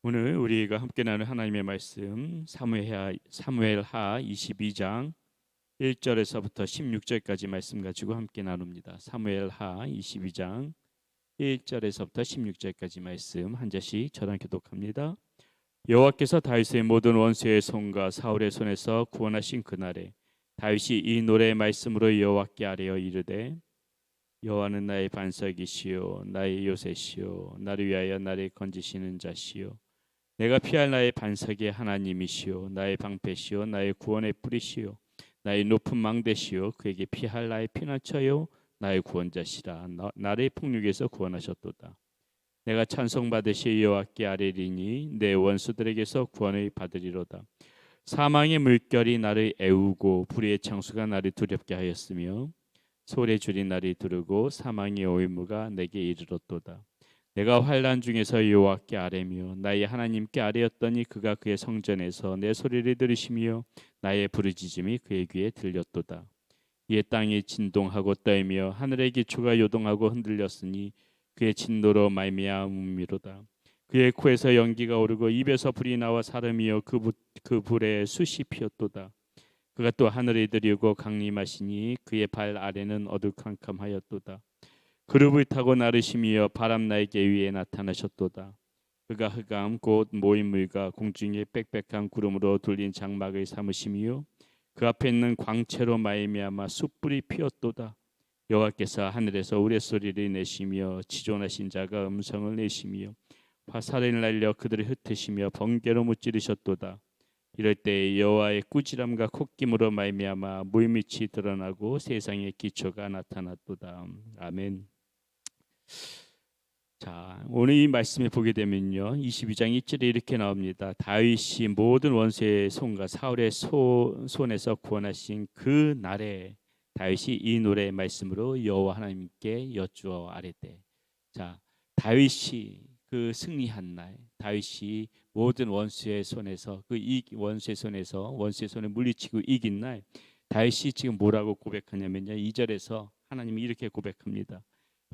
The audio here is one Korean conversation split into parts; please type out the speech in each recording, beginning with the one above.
오늘 우리가 함께 나눌 하나님의 말씀 사무엘하 22장 1절에서부터 16절까지 말씀 가지고 함께 나눕니다. 사무엘하 22장 1절에서부터 16절까지 말씀 한 절씩 저랑 교독합니다. 여호와께서 다윗의 모든 원수의 손과 사울의 손에서 구원하신 그날에 다윗이 이 노래의 말씀으로 여호와께 아뢰어 이르되 여호와는 나의 반석이시요 나의 요새시요 나를 위하여 나를 건지시는 자시요 내가 피할 나의 반석의 하나님이시요 나의 방패시요 나의 구원의 뿌리시요 나의 높은 망대시요 그에게 피할 나의 피난처요 나의 구원자시라. 나를 폭력에서 구원하셨도다. 내가 찬송받으시 여호와께 아뢰리니 내 원수들에게서 구원을 받으리로다. 사망의 물결이 나를 애우고 불의의 창수가 나를 두렵게 하였으며 소래 줄이 나를 두르고 사망의 오임무가 내게 이르렀도다. 내가 환난 중에서 여호와께 아뢰며 나의 하나님께 아뢰었더니 그가 그의 성전에서 내 소리를 들으시며 나의 부르짖음이 그의 귀에 들렸도다. 이에 땅이 진동하고 떨며 하늘의 기초가 요동하고 흔들렸으니 그의 진노로 말미암음이로다. 그의 코에서 연기가 오르고 입에서 불이 나와 사름이여 그 불에 숯이 피었도다. 그가 또 하늘을 들이고 강림하시니 그의 발 아래는 어두컴컴하였도다. 그룹을 타고 나르시며 바람 날개 위에 나타나셨도다. 그가 흑암 곧 모인 물과 공중의 빽빽한 구름으로 둘린 장막을 삼으시며 그 앞에 있는 광채로 말미암아 숯불이 피었도다. 여호와께서 하늘에서 우레소리를 내시며 지존하신 자가 음성을 내시며 화살을 날려 그들을 흩으시며 번개로 무찌르셨도다. 이럴 때 여호와의 꾸지람과 콧김으로 말미암아 물밑이 드러나고 세상의 기초가 나타났도다. 아멘. 자, 오늘 이 말씀을 보게 되면요, 22장 1절에 이렇게 나옵니다. 다윗이 모든 원수의 손과 사울의 손에서 구원하신 그 날에 다윗이 이 노래의 말씀으로 여호와 하나님께 여쭈어 아뢰되. 자, 다윗이 그 승리한 날, 다윗이 모든 원수의 손에서 원수의 손을 물리치고 이긴 날, 다윗이 지금 뭐라고 고백하냐면요, 2절에서 하나님이 이렇게 고백합니다.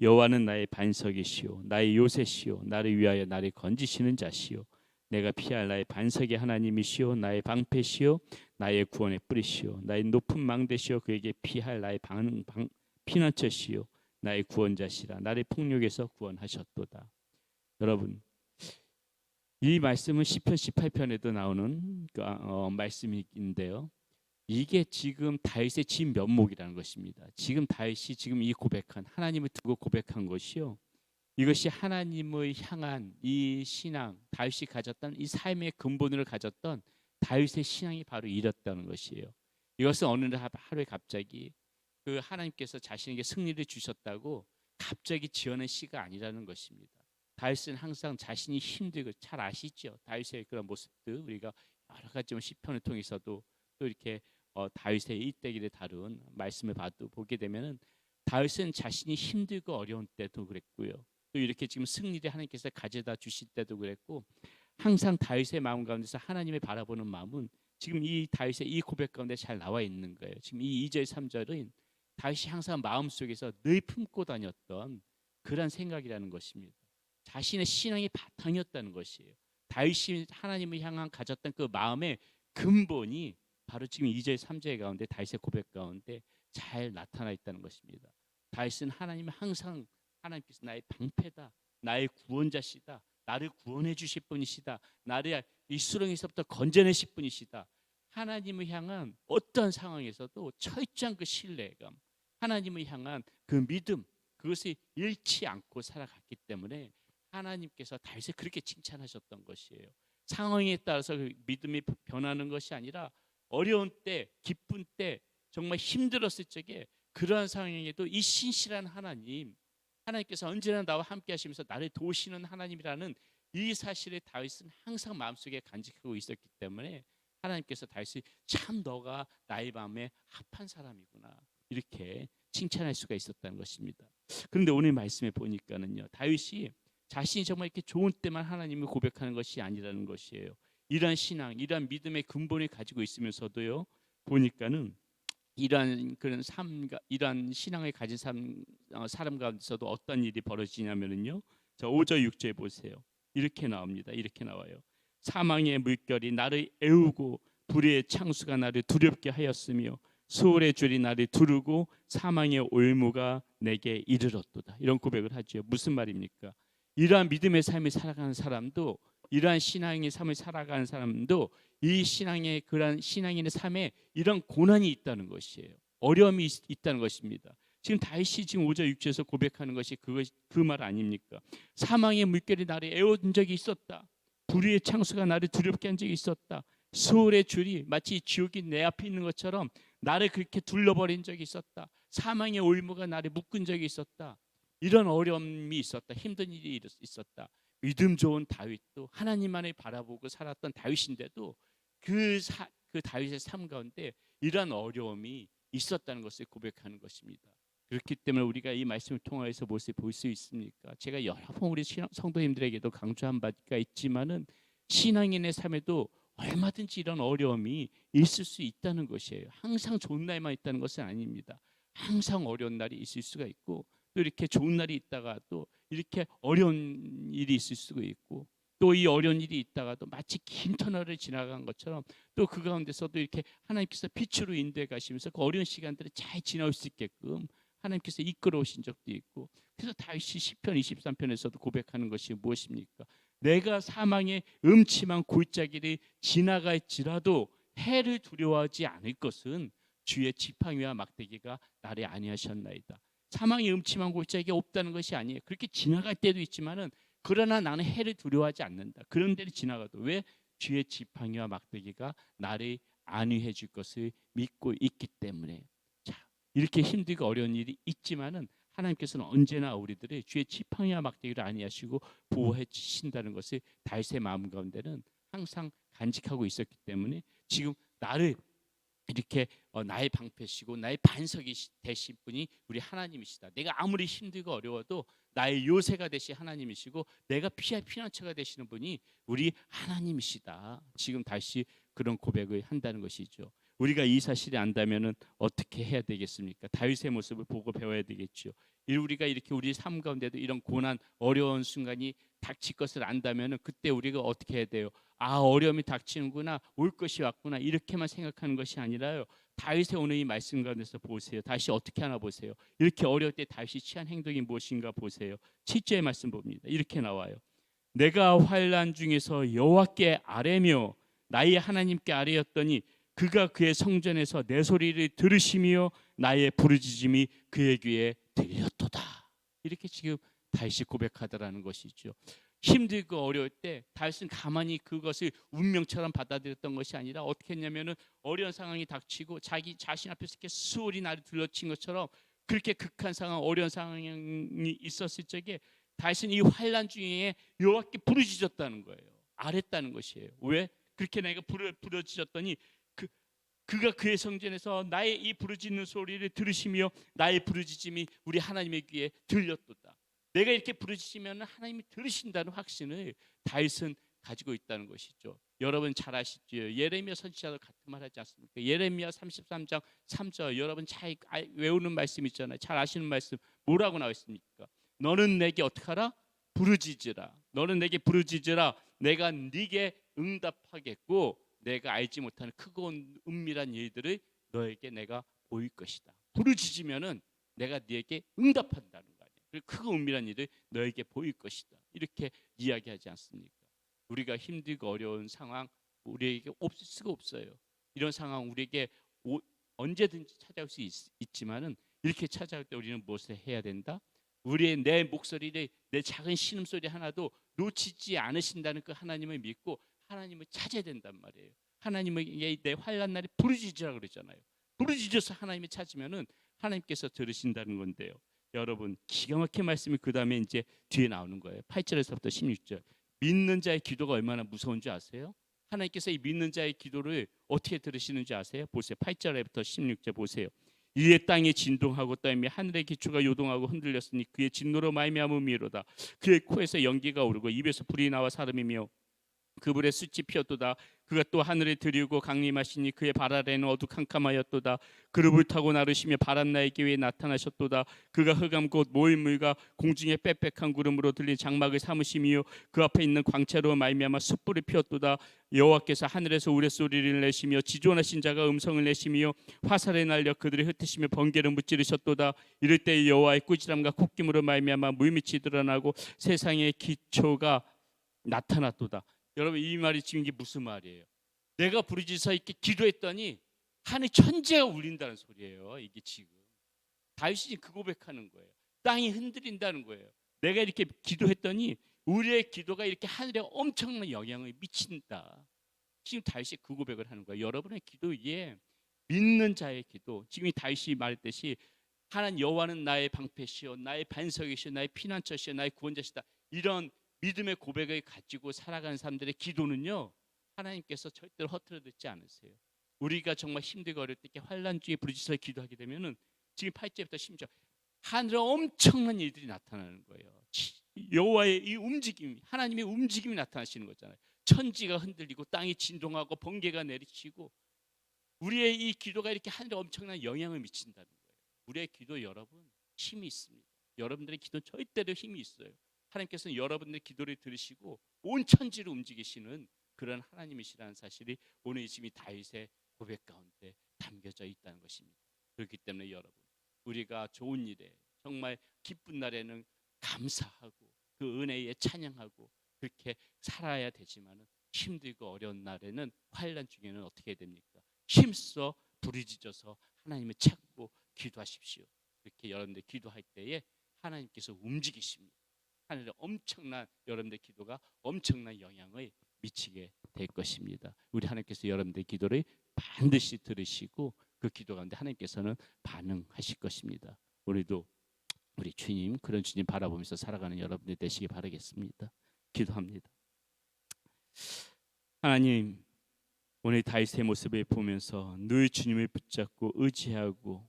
여호와는 나의 반석이시요 나의 요새시요 나를 위하여 나를 건지시는 자시요 내가 피할 나의 반석의 하나님이시요 나의 방패시요 나의 구원의 뿌리시요 나의 높은 망대시요 그에게 피할 나의 피난처시요 나의 구원자시라. 나를 폭력에서 구원하셨도다. 여러분, 이 말씀은 시편 18편에도 나오는 말씀인데요. 이게 지금 다윗의 진면목이라는 것입니다. 지금 다윗이 지금 이 고백한, 하나님을 두고 고백한 것이요, 이것이 하나님을 향한 이 신앙, 다윗이 가졌던 이 삶의 근본을 가졌던 다윗의 신앙이 바로 이랬다는 것이에요. 이것은 어느 하루에 갑자기 그 하나님께서 자신에게 승리를 주셨다고 갑자기 지어낸 시가 아니라는 것입니다. 다윗은 항상 자신이 힘들고, 잘 아시죠? 다윗의 그런 모습들 우리가 여러 가지 시편을 통해서도 또 이렇게 다윗의 일대기를 다룬 말씀을 보게 되면은 다윗은 자신이 힘들고 어려운 때도 그랬고요. 또 이렇게 지금 승리를 하나님께서 가져다 주실 때도 그랬고, 항상 다윗의 마음 가운데서 하나님을 바라보는 마음은 지금 이 다윗의 이 고백 가운데 잘 나와 있는 거예요. 지금 이 2절 3절은 다윗이 항상 마음속에서 늘 품고 다녔던 그런 생각이라는 것입니다. 자신의 신앙의 바탕이었다는 것이에요. 다윗이 하나님을 향한 가졌던 그 마음의 근본이 바로 지금 2절 3절 가운데 다윗의 고백 가운데 잘 나타나 있다는 것입니다. 다윗은 하나님을 항상, 하나님께서 나의 방패다, 나의 구원자시다, 나를 구원해 주실 분이시다, 나를 이 수렁에서부터 건져내실 분이시다, 하나님을 향한 어떤 상황에서도 철저한 그 신뢰감, 하나님을 향한 그 믿음, 그것을 잃지 않고 살아갔기 때문에 하나님께서 다윗을 그렇게 칭찬하셨던 것이에요. 상황에 따라서 그 믿음이 변하는 것이 아니라 어려운 때, 기쁜 때, 정말 힘들었을 적에 그러한 상황에도 이 신실한 하나님께서 언제나 나와 함께 하시면서 나를 도우시는 하나님이라는 이 사실을 다윗은 항상 마음속에 간직하고 있었기 때문에 하나님께서 다윗이 참 너가 나의 마음에 합한 사람이구나, 이렇게 칭찬할 수가 있었다는 것입니다. 그런데 오늘 말씀에 보니까는요, 다윗이 자신이 정말 이렇게 좋은 때만 하나님을 고백하는 것이 아니라는 것이에요. 이러한 신앙, 이러한 믿음의 근본을 가지고 있으면서도요, 보니까는 이러한 그런 이러한 신앙을 가진 사람 가운데서도 어떤 일이 벌어지냐면은요, 자 5절 6절 보세요. 이렇게 나옵니다. 이렇게 나와요. 사망의 물결이 나를 애우고 불의의 창수가 나를 두렵게 하였으며 수월의 줄이 나를 두르고 사망의 올무가 내게 이르렀도다. 이런 고백을 하죠. 무슨 말입니까? 이러한 믿음의 삶을 살아가는 사람도, 이러한 신앙의 삶을 살아가는 사람도 이 신앙의 그러한 신앙인의 삶에 이런 고난이 있다는 것이에요. 어려움이 있다는 것입니다. 지금 다윗이 지금 5절 6절에서 고백하는 것이 그 말 아닙니까? 사망의 물결이 나를 애워준 적이 있었다. 불의의 창수가 나를 두렵게 한 적이 있었다. 수월의 줄이 마치 지옥이 내 앞에 있는 것처럼 나를 그렇게 둘러버린 적이 있었다. 사망의 올무가 나를 묶은 적이 있었다. 이런 어려움이 있었다. 힘든 일이 있었다. 믿음 좋은 다윗도 하나님만을 바라보고 살았던 다윗인데도 그 다윗의 삶 가운데 이러한 어려움이 있었다는 것을 고백하는 것입니다. 그렇기 때문에 우리가 이 말씀을 통해서 무엇을 볼 수 있습니까? 제가 여러 번 우리 성도님들에게도 강조한 바가 있지만은 신앙인의 삶에도 얼마든지 이런 어려움이 있을 수 있다는 것이에요. 항상 좋은 날만 있다는 것은 아닙니다. 항상 어려운 날이 있을 수가 있고, 또 이렇게 좋은 날이 있다가 또 이렇게 어려운 일이 있을 수가 있고, 또 이 어려운 일이 있다가도 마치 긴 터널을 지나간 것처럼 또 그 가운데서도 이렇게 하나님께서 빛으로 인도해 가시면서 그 어려운 시간들을 잘 지나올 수 있게끔 하나님께서 이끌어 오신 적도 있고, 그래서 다윗이 시편 23편에서도 고백하는 것이 무엇입니까? 내가 사망의 음침한 골짜기를 지나갈지라도 해를 두려워하지 않을 것은 주의 지팡이와 막대기가 나를 안위하셨나이다. 사망의 음침한 골짜기가 없다는 것이 아니에요. 그렇게 지나갈 때도 있지만은 그러나 나는 해를 두려워하지 않는다. 그런 데를 지나가도 왜? 주의 지팡이와 막대기가 나를 안위해 줄 것을 믿고 있기 때문에. 자, 이렇게 힘들고 어려운 일이 있지만은 하나님께서는 언제나 우리들을 주의 지팡이와 막대기를 안위하시고 보호해 주신다는 것을 다윗의 마음 가운데는 항상 간직하고 있었기 때문에 지금 나를 이렇게 나의 방패시고 나의 반석이 되신 분이 우리 하나님이시다. 내가 아무리 힘들고 어려워도 나의 요새가 되신 하나님이시고 내가 피할 피난처가 되시는 분이 우리 하나님이시다. 지금 다시 그런 고백을 한다는 것이죠. 우리가 이 사실을 안다면은 어떻게 해야 되겠습니까? 다윗의 모습을 보고 배워야 되겠죠. 우리가 이렇게 우리 삶 가운데도 이런 고난, 어려운 순간이 닥칠 것을 안다면은 그때 우리가 어떻게 해야 돼요? 아, 어려움이 닥치는구나, 올 것이 왔구나, 이렇게만 생각하는 것이 아니라요. 다윗의 오늘 이 말씀 가운데서 보세요. 다윗이 어떻게 하나 보세요. 이렇게 어려울 때 다윗이 취한 행동이 무엇인가 보세요. 7절의 말씀 봅니다. 이렇게 나와요. 내가 환난 중에서 여호와께 아뢰며 나의 하나님께 아뢰었더니 그가 그의 성전에서 내 소리를 들으시며 나의 부르짖음이 그의 귀에 들렸도다. 이렇게 지금 다윗이 고백하더라는 것이죠. 힘들고 어려울 때 다윗은 가만히 그것을 운명처럼 받아들였던 것이 아니라 어떻게 했냐면은 어려운 상황이 닥치고 자기 자신 앞에서 이렇게 수월이 나를 둘러친 것처럼 그렇게 극한 상황, 어려운 상황이 있었을 적에 다윗은 이 환난 중에 여호와께 부르짖었다는 거예요. 아랬다는 것이에요. 왜? 그렇게 내가 부르짖었더니 그가 그의 성전에서 나의 이 부르짖는 소리를 들으시며 나의 부르짖음이 우리 하나님의 귀에 들렸도다. 내가 이렇게 부르짖으면 하나님이 들으신다는 확신을 다윗은 가지고 있다는 것이죠. 여러분 잘 아시죠? 예레미야 선지자도 같은 말 하지 않습니까? 예레미야 33장 3절 여러분 잘 외우는 말씀 있잖아요. 잘 아시는 말씀 뭐라고 나와 있습니까? 너는 내게 어떻게 하라? 부르짖으라. 너는 내게 부르짖으라. 내가 네게 응답하겠고 내가 알지 못하는 크고 은밀한 일들을 너에게 내가 보일 것이다. 부르짖으면은 내가 네게 응답한다는 거 아니에요. 그리고 크고 은밀한 일을 너에게 보일 것이다. 이렇게 이야기하지 않습니까? 우리가 힘들고 어려운 상황 우리에게 없을 수가 없어요. 이런 상황 우리에게 언제든지 찾아올 수 있지만은 이렇게 찾아올 때 우리는 무엇을 해야 된다? 우리의 내 목소리를 내 작은 신음소리 하나도 놓치지 않으신다는 그 하나님을 믿고 하나님을 찾아야 된단 말이에요. 하나님에게 내 환난 날에 부르짖으라 그러잖아요. 부르짖어서 하나님을 찾으면은 하나님께서 들으신다는 건데요. 여러분 기가 막힌 말씀이 그 다음에 이제 뒤에 나오는 거예요. 8절에서부터 16절. 믿는 자의 기도가 얼마나 무서운 줄 아세요? 하나님께서 이 믿는 자의 기도를 어떻게 들으시는지 아세요? 보세요. 8절부터 16절 보세요. 이에 땅이 진동하고 땀이 하늘의 기초가 요동하고 흔들렸으니 그의 진노로 말미암음이로다. 그의 코에서 연기가 오르고 입에서 불이 나와 사름이며 그 불에 숯이 피었도다. 그가 또 하늘에 들이고 강림하시니 그의 발 아래는 어두캄캄하였도다. 그룹을 타고 나르시며 바람 나에게 위에 나타나셨도다. 그가 흑암 곧 모일물과 공중에 빽빽한 구름으로 들린 장막을 삼으시며 그 앞에 있는 광채로 말미암아 숯불이 피었도다. 여호와께서 하늘에서 우레소리를 내시며 지존하신 자가 음성을 내시며 화살에 날려 그들이 흩으시며 번개를 무찌르셨도다. 이럴 때 여호와의 꾸지람과 콧김으로 말미암아 물밑이 드러나고 세상의 기초가 나타났도다. 여러분, 이 말이 지금 이게 무슨 말이에요? 내가 부르짖어서 이렇게 기도했더니 하늘 천재가 울린다는 소리예요. 이게 지금 다윗이 그 고백하는 거예요. 땅이 흔들린다는 거예요. 내가 이렇게 기도했더니 우리의 기도가 이렇게 하늘에 엄청난 영향을 미친다. 지금 다윗이 그 고백을 하는 거예요. 여러분의 기도 위에 믿는 자의 기도, 지금 다윗이 말했듯이 하나님 여호와는 나의 방패시오, 나의 반석이시오, 나의 피난처시오, 나의 구원자시다. 이런 믿음의 고백을 가지고 살아가는 사람들의 기도는요, 하나님께서 절대로 허투루 듣지 않으세요. 우리가 정말 힘들고 어릴 때 이렇게 환난 중에 부르짖어서 기도하게 되면은 지금 8절부터 심지어 하늘에 엄청난 일들이 나타나는 거예요. 여호와의 이 움직임, 하나님의 움직임이 나타나시는 거잖아요. 천지가 흔들리고 땅이 진동하고 번개가 내리치고 우리의 이 기도가 이렇게 하늘에 엄청난 영향을 미친다는 거예요. 우리의 기도, 여러분, 힘이 있습니다. 여러분들의 기도 절대로 힘이 있어요. 하나님께서는 여러분들의 기도를 들으시고 온 천지를 움직이시는 그런 하나님이시라는 사실이 오늘 지금 다윗의 고백 가운데 담겨져 있다는 것입니다. 그렇기 때문에 여러분, 우리가 좋은 일에 정말 기쁜 날에는 감사하고 그 은혜에 찬양하고 그렇게 살아야 되지만은 힘들고 어려운 날에는, 환난 중에는 어떻게 됩니까? 힘써 부르짖어서 하나님을 찾고 기도하십시오. 그렇게 여러분들 기도할 때에 하나님께서 움직이십니다. 하늘에 엄청난, 여러분들 기도가 엄청난 영향을 미치게 될 것입니다. 우리 하나님께서 여러분들 기도를 반드시 들으시고 그 기도 가운데 하나님께서는 반응하실 것입니다. 우리도 우리 주님, 그런 주님 바라보면서 살아가는 여러분들 되시기 바라겠습니다. 기도합니다. 하나님, 오늘 다윗의 모습을 보면서 늘 주님을 붙잡고 의지하고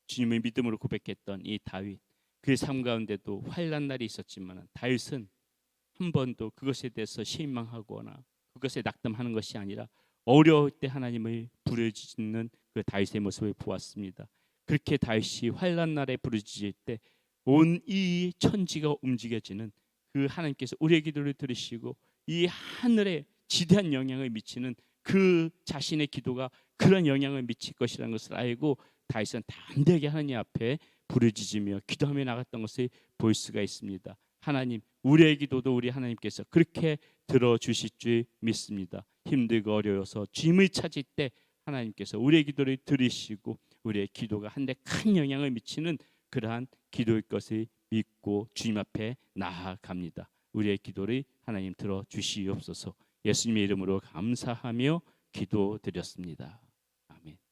주님의 믿음으로 고백했던 이 다윗, 그의 삶 가운데도 환난 날이 있었지만 다윗은 한 번도 그것에 대해서 실망하거나 그것에 낙담하는 것이 아니라 어려울 때 하나님을 부르짖는 그 다윗의 모습을 보았습니다. 그렇게 다윗이 환난 날에 부르짖을 때 온 이 천지가 움직여지는 그 하나님께서 우리의 기도를 들으시고 이 하늘에 지대한 영향을 미치는 그 자신의 기도가 그런 영향을 미칠 것이라는 것을 알고 다윗은 담대하게 하나님 앞에 부르짖으며 기도하며 나갔던 것을 볼 수가 있습니다. 하나님, 우리의 기도도 우리 하나님께서 그렇게 들어주실 줄 믿습니다. 힘들고 어려워서 주님을 찾을 때 하나님께서 우리의 기도를 들으시고 우리의 기도가 한데 큰 영향을 미치는 그러한 기도일 것을 믿고 주님 앞에 나아갑니다. 우리의 기도를 하나님 들어주시옵소서. 예수님의 이름으로 감사하며 기도드렸습니다. 아멘.